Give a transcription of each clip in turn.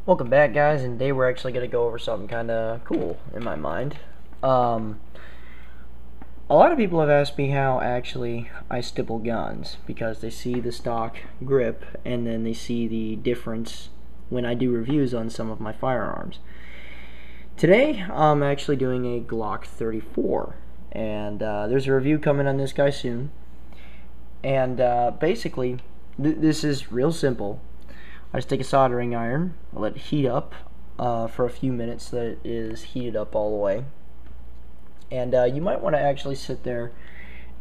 Welcome back, guys, and today we're actually going to go over something kind of cool in my mind. A lot of people have asked me how actually I stipple guns, because they see the stock grip and then they see the difference when I do reviews on some of my firearms. Today I'm actually doing a Glock 34, and there's a review coming on this guy soon. And basically this is real simple. I just take a soldering iron, I let it heat up for a few minutes so that it is heated up all the way. And you might want to actually sit there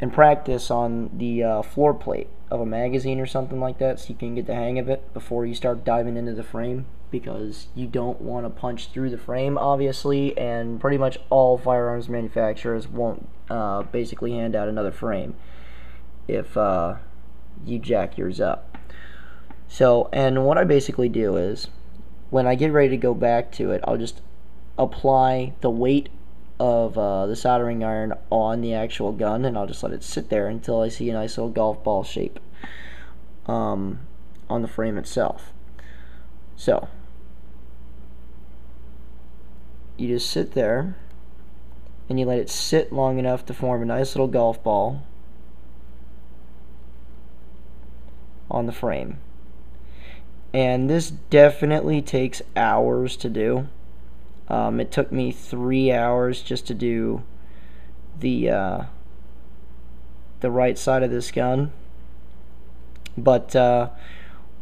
and practice on the floor plate of a magazine or something like that, so you can get the hang of it before you start diving into the frame, because you don't want to punch through the frame, obviously, and pretty much all firearms manufacturers won't basically hand out another frame if you jack yours up. So, and what I basically do is, when I get ready to go back to it, I'll just apply the weight of the soldering iron on the actual gun, and I'll just let it sit there until I see a nice little golf ball shape on the frame itself. So, you just sit there, and you let it sit long enough to form a nice little golf ball on the frame. And this definitely takes hours to do. It took me 3 hours just to do the right side of this gun. But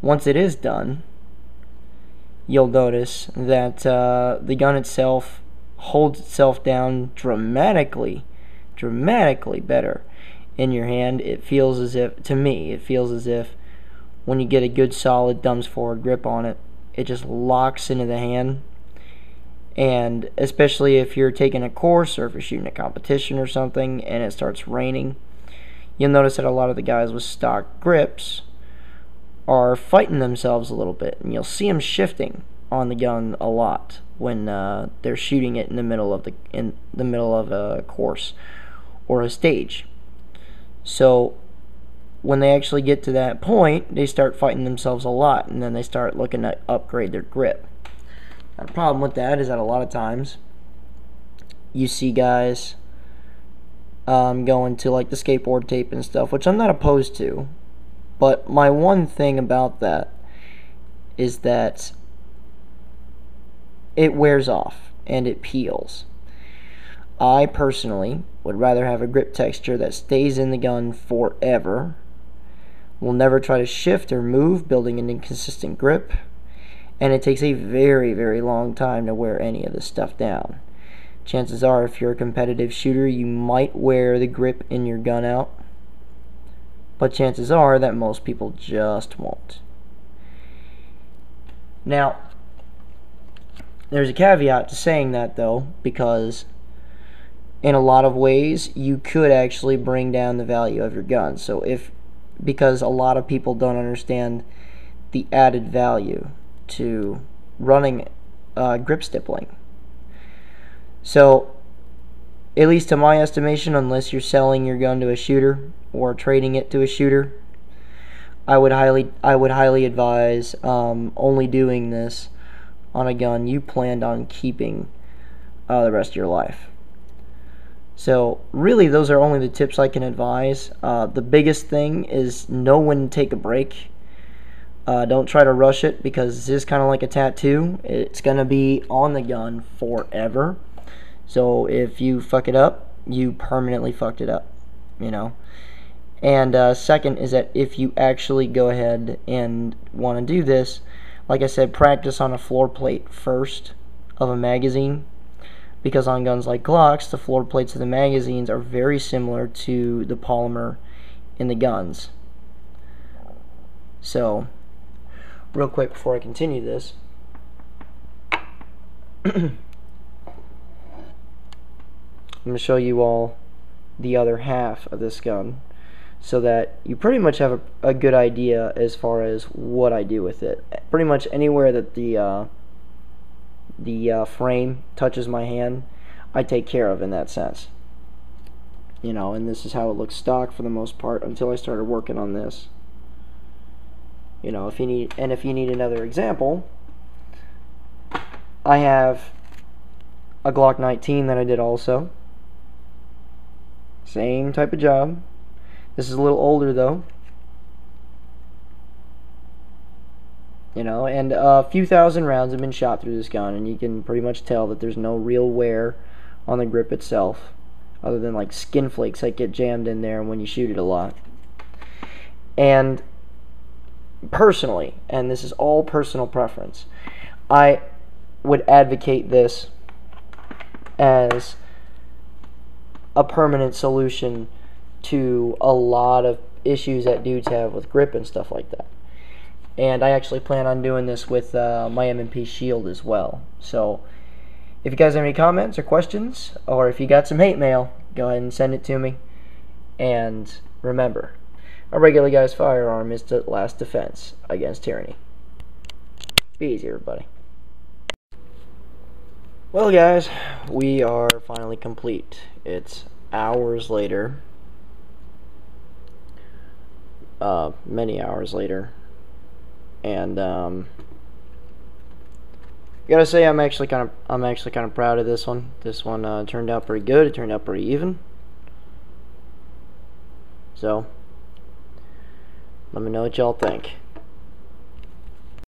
once it is done, you'll notice that the gun itself holds itself down dramatically better in your hand. It feels as if, to me, it feels as if when you get a good solid thumbs forward grip on it, it just locks into the hand. And especially if you're taking a course or if you're shooting a competition or something and it starts raining, you'll notice that a lot of the guys with stock grips are fighting themselves a little bit, and you'll see them shifting on the gun a lot when they're shooting it in the middle of a course or a stage. So when they actually get to that point, they start fighting themselves a lot, and then they start looking to upgrade their grip. Now, the problem with that is that a lot of times you see guys going to like the skateboard tape and stuff, which I'm not opposed to, but my one thing about that is that it wears off and it peels. I personally would rather have a grip texture that stays in the gun forever. Will never try to shift or move, building an inconsistent grip, and it takes a very long time to wear any of this stuff down. Chances are, if you're a competitive shooter, you might wear the grip in your gun out, but chances are that most people just won't. Now, there's a caveat to saying that, though, because in a lot of ways you could actually bring down the value of your gun. So because a lot of people don't understand the added value to running grip stippling. So, at least to my estimation, unless you're selling your gun to a shooter or trading it to a shooter, I would highly advise only doing this on a gun you planned on keeping the rest of your life. So really, those are only the tips I can advise. The biggest thing is know when to take a break. Don't try to rush it, because this is kind of like a tattoo. It's going to be on the gun forever. So if you fuck it up, you permanently fucked it up, you know. And second is that if you actually go ahead and want to do this, like I said, practice on a floor plate first of a magazine. Because on guns like Glocks, the floor plates of the magazines are very similar to the polymer in the guns. So, real quick before I continue this, I'm going to show you all the other half of this gun, so that you pretty much have a good idea as far as what I do with it. Pretty much anywhere that the frame touches my hand, I take care of in that sense. You know, and this is how it looks stock for the most part until I started working on this. You know, if you need another example, I have a Glock 19 that I did also. Same type of job. This is a little older though. You know, and a few thousand rounds have been shot through this gun, and you can pretty much tell that there's no real wear on the grip itself, other than like skin flakes that get jammed in there when you shoot it a lot. And personally, and this is all personal preference, I would advocate this as a permanent solution to a lot of issues that dudes have with grip and stuff like that. And I actually plan on doing this with my M&P Shield as well. So if you guys have any comments or questions, or if you got some hate mail, go ahead and send it to me. And remember, a regular guy's firearm is the last defense against tyranny. Be easy, everybody. Well, guys, we are finally complete. It's hours later. Many hours later. And gotta say, I'm actually kind of proud of this one. This one turned out pretty good. It turned out pretty even. So let me know what y'all think.